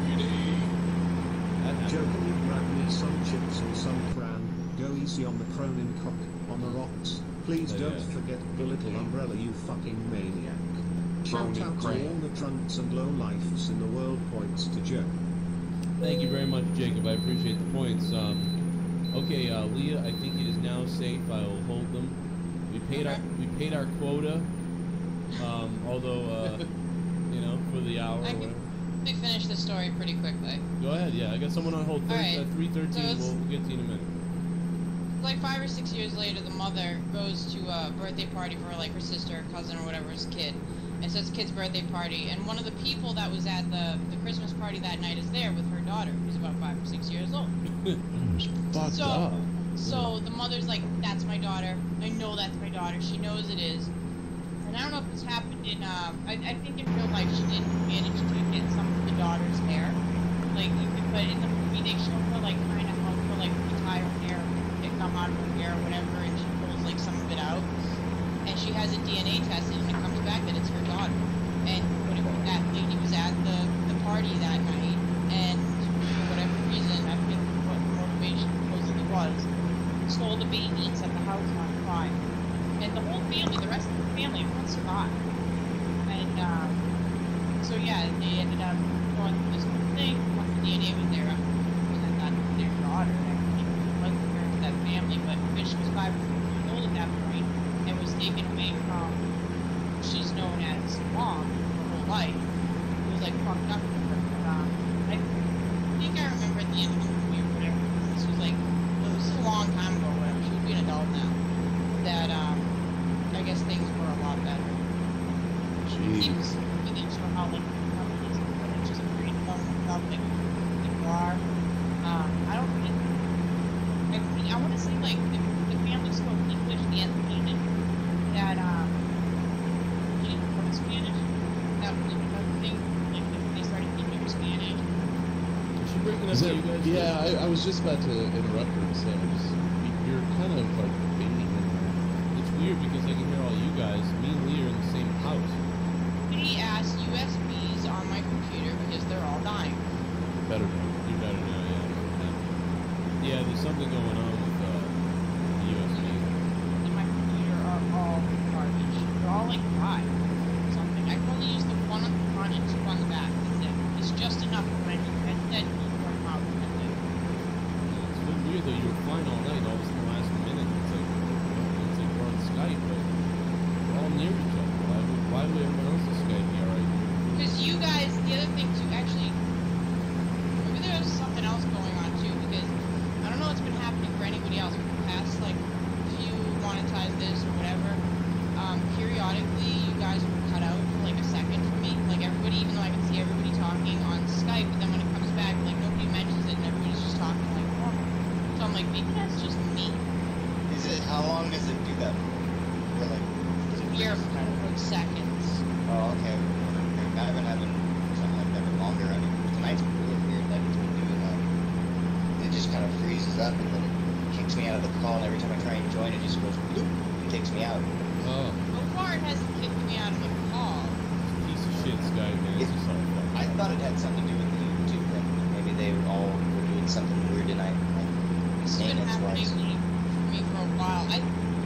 Joe, can you grab me some chips and some cran? Go easy on the Cronin cock, on the rocks. Please don't forget the little umbrella, you fucking maniac. Shout out to all the trunks and low lifes in the world, points to Joe. Thank you very much, Jacob. I appreciate the points. Okay, Leah, I think it is now safe. I will hold them. We paid our quota. Although, you know, for the hour. Let me finish the story pretty quickly. Go ahead. Yeah, I got someone on hold. 313. So we'll get to you in a minute. Like 5 or 6 years later, the mother goes to a birthday party for like her sister, or cousin, or whatever's kid. And so it's a kid's birthday party, and one of the people that was at the Christmas party that night is there with her daughter, who's about 5 or 6 years old. So the mother's like, that's my daughter. I know that's my daughter. She knows it is. And I don't know if this happened in, I think in real life she didn't manage to get some of the daughter's hair. Like, but in the movie they show her like kind of help her like retire her hair, pick them out of her hair or whatever, and she pulls like some of it out. And she has a DNA test and it comes back that it's her daughter. And that lady was at the party that night, and for whatever reason, I think what the motivation supposedly was, stole the baby and set the house on fire. And the whole family, the rest of the family, everyone survived. And so yeah, they ended up going through this whole thing. Once the DNA was there, and that their daughter actually was the parent of that family, but when she was 5 years old at that point, and was taken away from she's known as mom her whole life. It was like fucked up with her. I think I remember at the end of the movie or whatever. This was like, this was a long time ago. That's what you guys do? Yeah, I was just about to interrupt her and say, you're kind of like fading in there. It's weird because I can hear all you guys. Me and Lee are in the same house. He asked USBs on my computer because they're all dying. Better now. You better now, yeah. Yeah, there's something going on with the USBs. In my computer are all garbage. They're all like fried. Something. I can only use the one on the front and two on the back. That's it. It's just enough for my headset keyboard mouse. That's it. It's a little weird though. You were fine all night, all of a sudden the last minute, it's like we're on Skype, but we're all near each other. Why would everyone else's Skype be alright? Because you guys, the other thing too, actually, maybe there's something else going on too, because I don't know what's been happening for anybody else, but the past, like, few monetized this or whatever, periodically you guys will cut out for like a second for me, like everybody, even though I can see everybody talking on Skype, but then when it comes back, like, nobody mentions it and everybody's just talking like normal. So I'm like, maybe that's just me. How long does it do that for? Like, Here for kind of like seconds. Oh, okay. I've been having something like that for longer. I mean, tonight's really weird. Like, it's been doing it just kind of freezes up and then it kicks me out of the call, and every time I try and join, it just goes bloop and kicks me out. Oh. So far, it hasn't kicked me out of the call. Piece of shit, Skype, man. It's just all fucked. I thought it had something to do with the YouTube thing. Maybe they all were doing something weird tonight. Like, It's been happening maintenance-wise. for me for a while.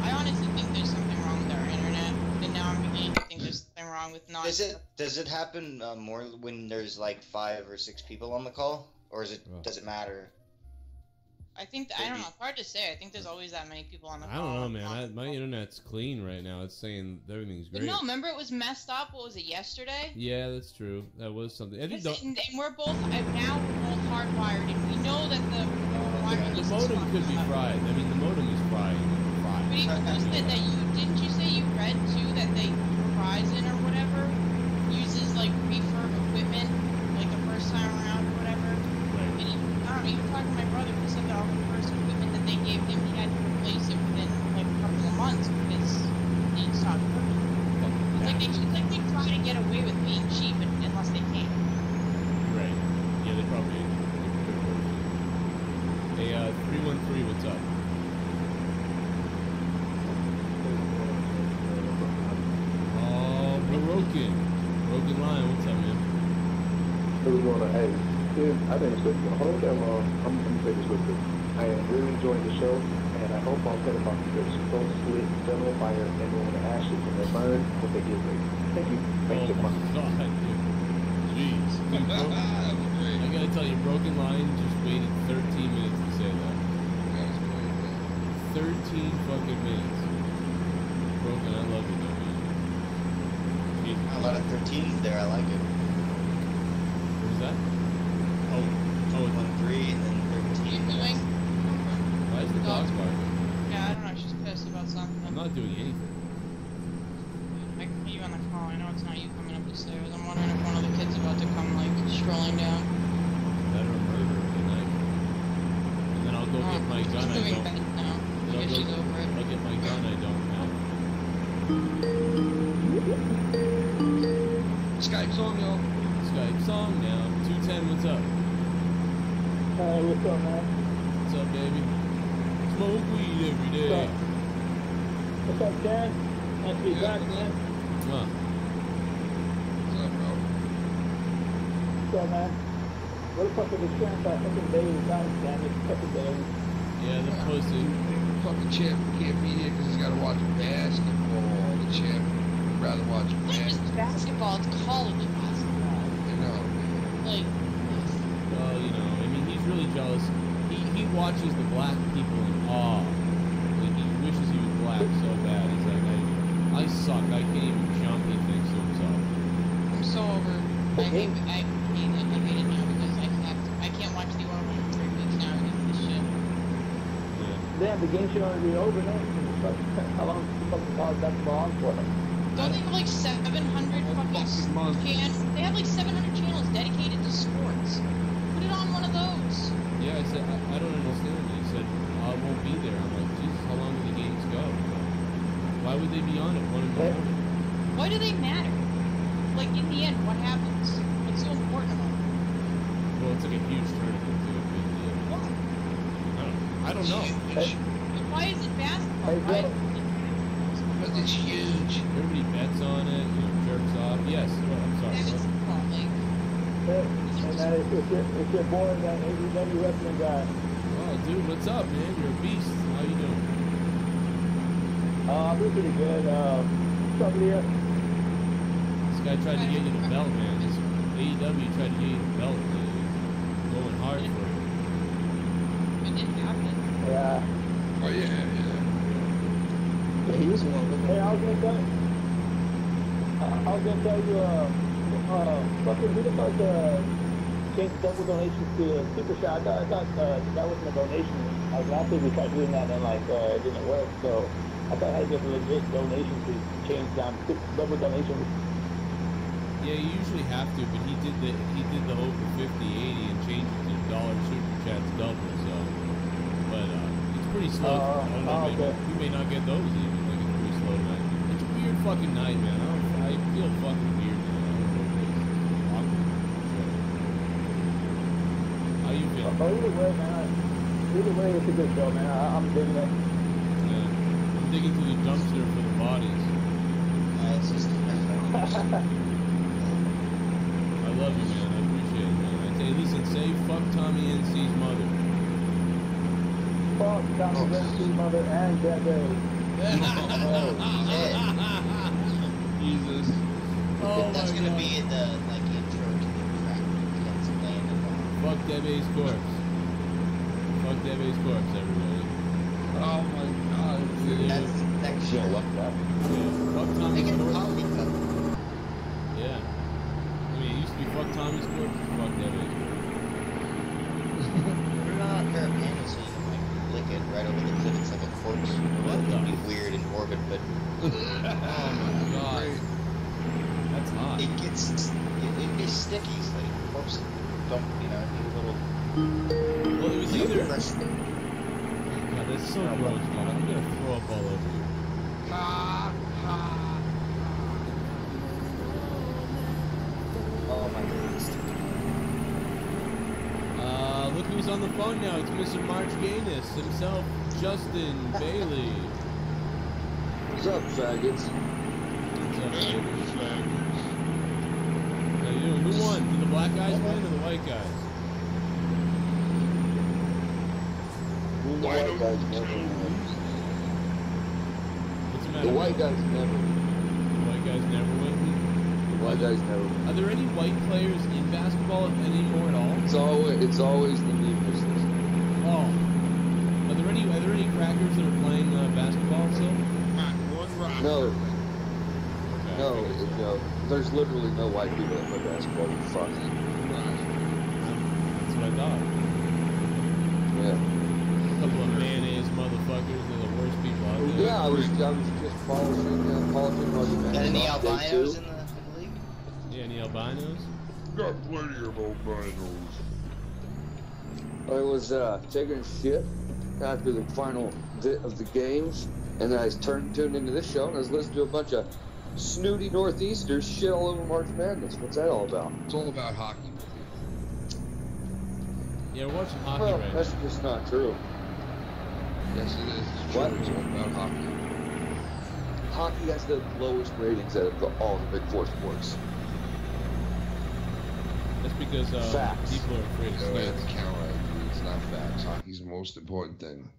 I honestly think there's something wrong with our internet, and now I'm beginning to think there's something wrong with not. Does it happen more when there's like 5 or 6 people on the call, or does it matter? I think I don't know. It's hard to say. I think there's always that many people on the I call. don't know, man. My internet's clean right now. It's saying everything's But great. no, remember it was messed up. What was it, yesterday? Yeah, that's true. That was something. I think And we're both now we're both hardwired, and we know that the wiring the is modem could be up. fried. I mean, the modem is fried. But even you said that didn't you say you read too that Verizon or whatever uses like refurb equipment like the first time around or whatever. Right. And I don't know, even talking to my brother, he said that all the first equipment that they gave him, he had to replace it within like a couple of months because it stopped working. It's like they try to get away with being cheap unless they can. Right. Yeah, they probably. Hey, 313, what's up? Oh, Broken Line, what's up, man? What's going on? Hey, dude, I think it's good. Hold that long. I'm going to say this real quick. I am really enjoying the show, and I hope I'm set about this. Don't split, set on fire, and then when the ashes and they burn, what they get ready. Thank you. Thanks so much. God, dude. Jeez. Dude, I gotta tell you, Broken Line just waited 13 minutes to say that. 13 fucking minutes. Broken, I love you, though, man. A lot of 13s there. I like it. What is that? Oh, 1-3 and then 13. Doing? Why is the dog barking? Yeah, I don't know. She's pissed about something. I'm not doing anything. I can hear you on the call. I know it's not you coming up the stairs. I'm wondering if one of the kids about to come like strolling down. Better murder tonight. And then I'll go get my gun. I don't. now. I guess she's over it. I'll get my gun. I don't have. Skype song, y'all. Skype song now. 210. What's up? Hey, what's up, man? What's up, baby? Smoke weed every day. What's up, Dad? Nice to be back, man. Huh. What's up, bro? What's up, man? What the fuck is this shit about fucking Dave? God damn it, fucking Dave. Yeah, the pussy. Fucking champ can't be here because he's got to watch basketball. The champ would rather watch Basketball, it's college basketball. You know. Like, Well, you know, I mean, he's really jealous. He watches the black people in awe. Like, he wishes he was black so bad. He's like, I suck. I can't even jump, he thinks to himself. I'm so over. I hate it now because I can't watch the Orville in 3 weeks now because of this shit. Damn, the game should already be over now. How long is the fucking college basketball on for? Don't they have like 700 fucking channels? They have like 700 channels dedicated to sports. Put it on one of those. Yeah, I said, I don't understand it. He said, I won't be there. I'm like, Jesus, how long do the games go? Why would they be on at 1 in the morning? Why do they matter? Like, in the end, what happens? What's so important about it? What Well, it's like a huge tournament too. I don't know. Why is it basketball? Because it's huge. Everybody bets on it, you know, jerks off. Yes, well, I'm sorry. It's your boy, that AEW wrestling guy. Oh, dude, what's up, man? You're a beast. How you doing? I'm doing pretty good. What's up, Leah? This guy tried to get you the belt, man. This AEW tried to get you the belt. Man. Going hard for it. It didn't happen. Yeah. Oh, yeah. He was one of them. Hey, I was gonna tell you, fucking, who the fuck changed double donations to Super Shot? I thought that wasn't a donation. Like, last week we tried doing that and, like, it didn't work, so I thought I had to get a legit donation to change down double donation. Yeah, you usually have to, but he did the over 50, 80 and changed it to dollar Super Chats double, so. But, it's pretty slow. I don't know, okay. you may not get those even. Like, it's pretty slow tonight. It's a weird fucking night, man. I feel fucking weird, man. I don't know what it is. Awkward. How you feel? Either way, man. Either way, it's a good show, man. I'm digging it. Yeah. I'm digging through the dumpster for the bodies. It's just... I love you, man. I appreciate it, man. I tell you, listen, say fuck Tommy NC's mother. Fuck Tommy NC's mother and Debbie. Jesus. Oh That's my gonna God. be in the intro to the track. That's landed on. Fuck Debbie's corpse. Fuck Debbie's corpse, everybody. Oh my God. That's the next show. Yeah. Fuck Tommy's corpse. Yeah. I mean, it used to be fuck Tommy's corpse. Fuck Debbie's corpse. Put it on a pair of panties so you can like lick it right over the clit. It's like a corpse. What the? It'd be weird and morbid, but Oh my God. That's hot. it gets it's sticky. It's like corpse. Don't need a little. Well, it was either. fresh. God, that's so gross, dude. I'm gonna throw up all over you. Oh my goodness. Look who's on the phone now. It's Mr. March Gaines himself, Justin Bailey. What's up, faggots? What's up, baby? How you doing? Who won? Did the black guys win or the white guys? The white guys never win. What's the matter? The white guys never win. The white guys never win? The white guys never win. Are there any white players in basketball anymore at all? It's always the Negroes. Oh. Are there any crackers that are playing basketball still? No. Okay. No, there's literally no white people that play basketball. You fuck. That's what I thought. Yeah. A couple of mayonnaise motherfuckers are the worst people out there. Yeah, I was just polishing argument. Got any albinos in the league? Yeah, any albinos? Got plenty of albinos. I was taking a shit after the final bit of the games, and then I tuned into this show, and I was listening to a bunch of snooty Northeasters shit all over March Madness. What's that all about? It's all about hockey. Yeah, we're watching hockey Well, right that's now. just not true. Yes, it is. It's true. What? It's all about hockey. Hockey has the lowest ratings out of all the big four sports. That's because Facts. people are afraid of No, snakes. that's counter. It's not facts. Hockey's the most important thing.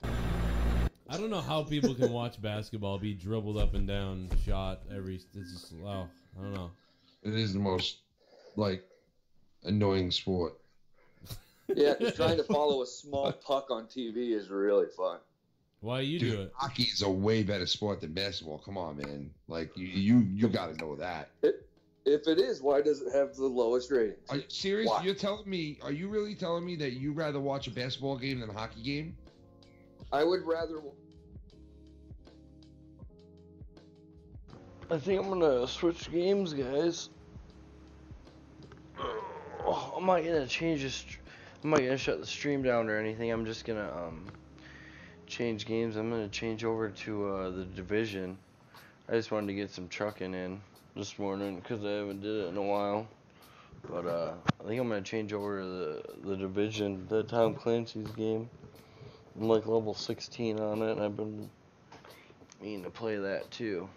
I don't know how people can watch basketball be dribbled up and down, shot every. It's just wow. I don't know. It is the most annoying sport. Yeah, 'cause trying to follow a small puck on TV is really fun. Why you Dude, do it? hockey is a way better sport than basketball. Come on, man. Like you got to know that. If it is, why does it have the lowest ratings? Are you serious? Why? You're telling me? Are you really telling me that you'd rather watch a basketball game than a hockey game? I would rather. I think I'm gonna switch games, guys. I'm not gonna change this. I'm not gonna shut the stream down or anything. I'm just gonna change games. I'm gonna change over to the division. I just wanted to get some trucking in this morning because I haven't did it in a while. But I think I'm gonna change over to the Division, the Tom Clancy's game. I'm like level 16 on it, and I've been meaning to play that too.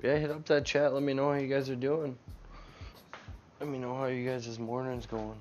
Yeah, hit up that chat. Let me know how you guys are doing. Let me know how you guys' morning's going.